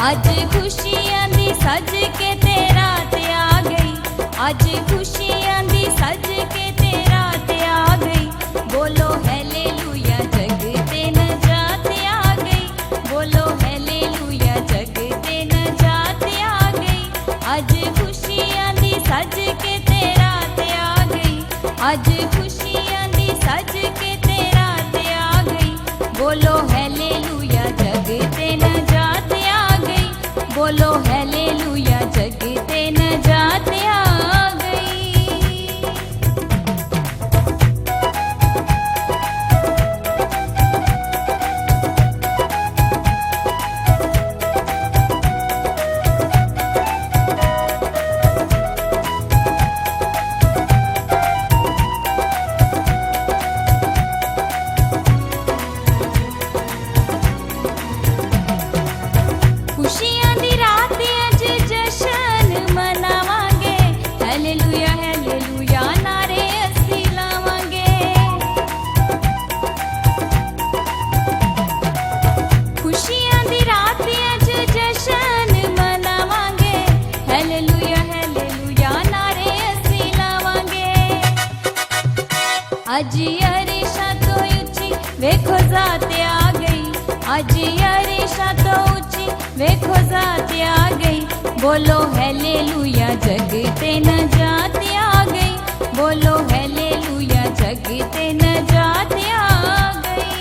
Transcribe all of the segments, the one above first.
अज खुशियां दी सज के तेरा ते आ गई, अज खुशियां दी सज के तेरा ते आ गई। बोलो हालेलुया जगते नजात आ गई, बोलो हालेलुया जगते नजात आ गई। अज खुशियां दी सज के तेरा ते आ गई, अज खुशियां दी सज के तेरा ते आ गई। बोलो हालेलुया जगते नजात आ गई, बोलो हालेलुया जगते नजात आ गई। खुशियां दी रात अज जशन मनावांगे, हालेलुया हालेलुया नारे असी लावांगे। खुशियां दी रात अज जशन मनावांगे, हालेलुया हालेलुया नारे असी लावांगे। अज अरिशा तो उच्ची वेखो जात आ गई, अज अरिशा तो उच्ची वेखो जात आ गई। बोलो हालेलुया जगते नजात आ गई, बोलो हालेलुया जगते नजात आ गई।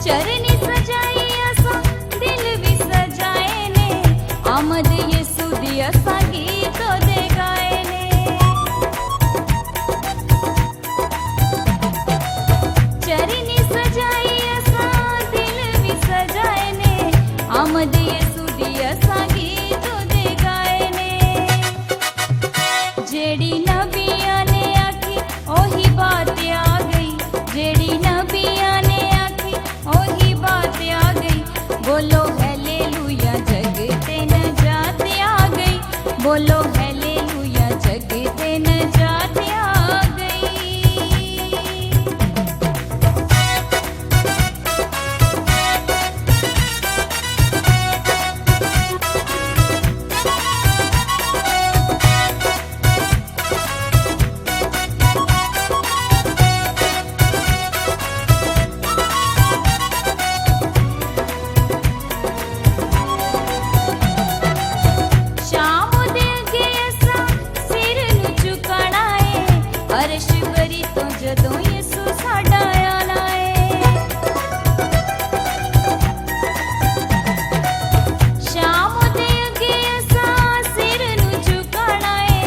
चरनी सजाई असा दिल भी सजाए ने, आमद यसु दी असा गीत दे गाए ने। चरनी सजाई असा दिल भी सजाए ने, आमद यसु दी असा गीत दे गाए ने। जेड़ी नबियां ने आखी ओही बात आ गई, जेड़ी नबियां ने ओही बात आ गई। बोलो हालेलुया जगते नजात आ गई, बोलो हालेलुया जगते नजात आ गई। अरश बरी तो जदों यसु साडा आना है, शाम दे अगे असा सिर नू झुकाना है।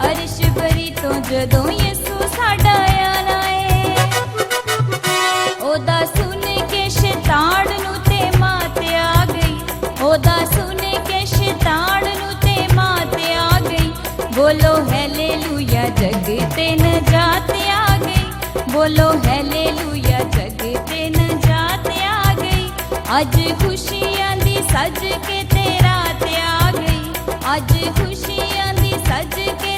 अरश बरी तो जदों यसु साडा आना है। ओदा सुन के शैतान नू ते मात आ गई, ओदा सुन के शैतान नू ते मात आ गई। बोलो हालेलुया जगते नजात आ गई, बोलो हालेलुया जगते नजात आ गई। अज खुशियां दी सज के तेरा ते आ गई, अज खुशियां दी सज के